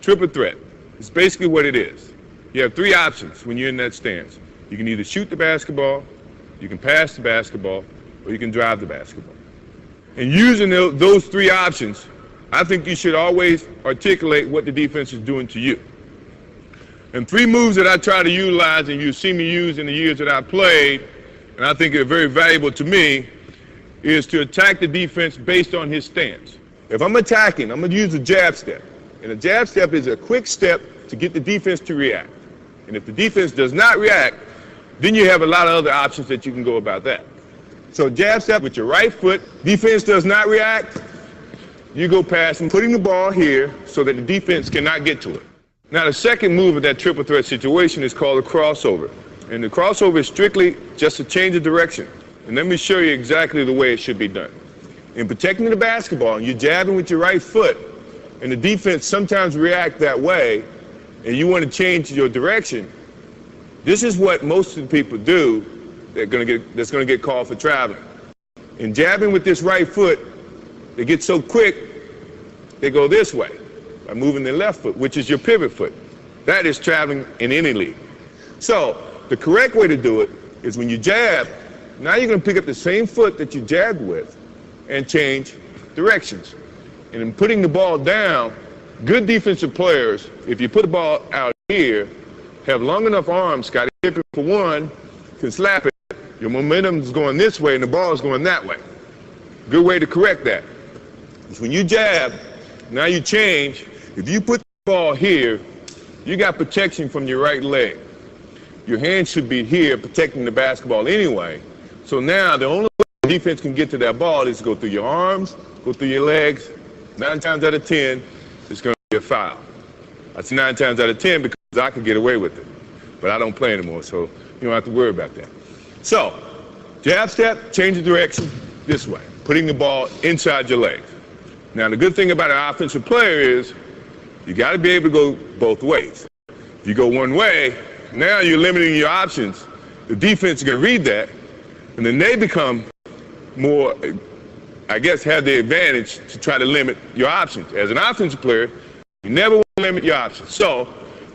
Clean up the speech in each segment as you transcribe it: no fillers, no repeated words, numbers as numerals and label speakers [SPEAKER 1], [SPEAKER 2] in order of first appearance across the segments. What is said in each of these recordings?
[SPEAKER 1] Triple threat. It's basically what it is. You have three options when you're in that stance. You can either shoot the basketball, you can pass the basketball, or you can drive the basketball. And using those three options, I think you should always articulate what the defense is doing to you. And three moves that I try to utilize, and you've seen me use in the years that I played, and I think are very valuable to me, is to attack the defense based on his stance. If I'm attacking, I'm going to use a jab step. And a jab step is a quick step to get the defense to react. And if the defense does not react, then you have a lot of other options that you can go about that. So jab step with your right foot, defense does not react, you go past and putting the ball here so that the defense cannot get to it. Now the second move of that triple threat situation is called a crossover. And the crossover is strictly just a change of direction. And let me show you exactly the way it should be done. In protecting the basketball, you're jabbing with your right foot, and the defense sometimes react that way, and you want to change your direction. This is what most of the people do that's going to get called for traveling. In jabbing with this right foot, they get so quick, they go this way by moving their left foot, which is your pivot foot. That is traveling in any league. So the correct way to do it is when you jab, now you're going to pick up the same foot that you jabbed with and change directions. And in putting the ball down, good defensive players, if you put the ball out here, have long enough arms, Scottie Pippen for one, can slap it. Your momentum is going this way and the ball is going that way. Good way to correct that is when you jab, now you change. If you put the ball here, you got protection from your right leg. Your hands should be here protecting the basketball anyway. So now the only way the defense can get to that ball is to go through your arms, go through your legs. 9 times out of 10, it's going to be a foul. That's 9 times out of 10 because I could get away with it. But I don't play anymore, so you don't have to worry about that. So, jab step, change the direction this way, putting the ball inside your legs. Now, the good thing about an offensive player is you got to be able to go both ways. If you go one way, now you're limiting your options. The defense is going to read that, and then they become more, I guess, have the advantage to try to limit your options. As an offensive player, you never want to limit your options. So,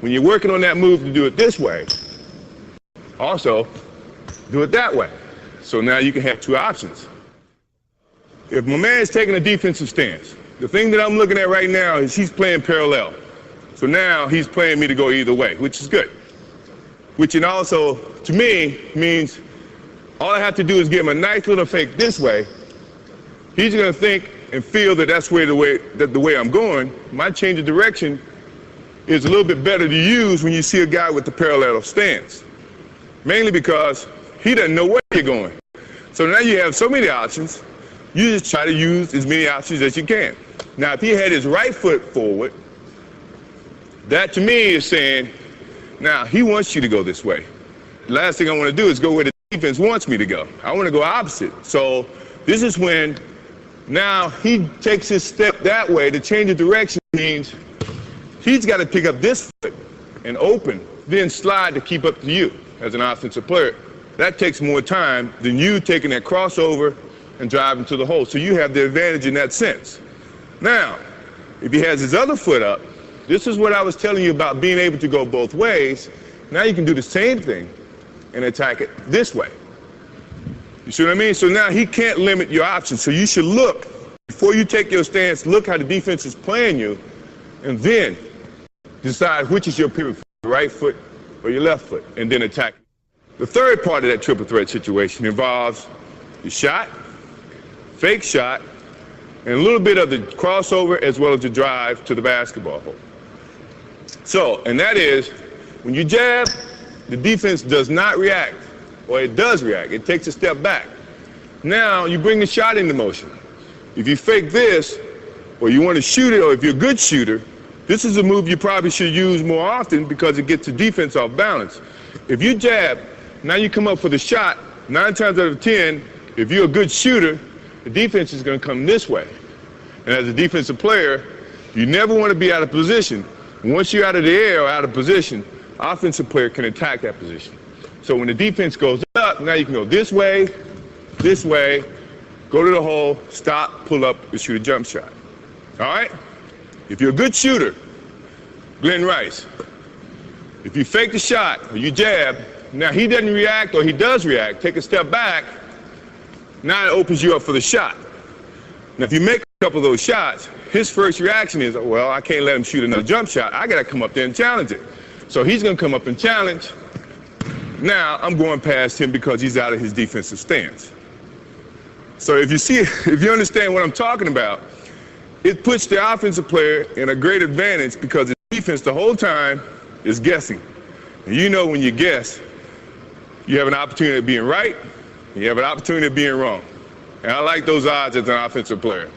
[SPEAKER 1] when you're working on that move to do it this way, also do it that way. So now you can have two options. If my man is taking a defensive stance, the thing that I'm looking at right now is he's playing parallel. So now he's playing me to go either way, which is good. Which it also, to me, means all I have to do is give him a nice little fake this way. He's going to think and feel that that's the way I'm going. My change of direction is a little bit better to use when you see a guy with the parallel stance. Mainly because he doesn't know where you're going. So now you have so many options, you just try to use as many options as you can. Now if he had his right foot forward, that to me is saying, now he wants you to go this way. The last thing I want to do is go where the defense wants me to go. I want to go opposite. So this is when now he takes his step that way. To change of direction means he's got to pick up this foot and open, then slide to keep up to you as an offensive player. That takes more time than you taking that crossover and driving to the hole. So you have the advantage in that sense. Now, if he has his other foot up, this is what I was telling you about being able to go both ways. Now you can do the same thing and attack it this way. You see what I mean? So now he can't limit your options. So you should look, before you take your stance, look how the defense is playing you, and then decide which is your pivot foot, your right foot or your left foot, and then attack. The third part of that triple threat situation involves the shot, fake shot, and a little bit of the crossover as well as the drive to the basketball hole. So, and that is, when you jab, the defense does not react, or it does react. It takes a step back. Now, you bring the shot into motion. If you fake this, or you want to shoot it, or if you're a good shooter, this is a move you probably should use more often because it gets the defense off balance. If you jab, now you come up for the shot, 9 times out of 10, if you're a good shooter, the defense is going to come this way. And as a defensive player, you never want to be out of position. Once you're out of the air or out of position, offensive player can attack that position. So when the defense goes up, now you can go this way, go to the hole, stop, pull up, and shoot a jump shot. All right? If you're a good shooter, Glenn Rice. If you fake the shot or you jab, now he doesn't react or he does react, take a step back, now it opens you up for the shot. Now if you make a couple of those shots, his first reaction is, well, I can't let him shoot another jump shot. I got to come up there and challenge it. So he's going to come up and challenge. Now I'm going past him because he's out of his defensive stance. So if you understand what I'm talking about, it puts the offensive player in a great advantage because the defense the whole time is guessing. And you know when you guess, you have an opportunity of being right, and you have an opportunity of being wrong. And I like those odds as an offensive player.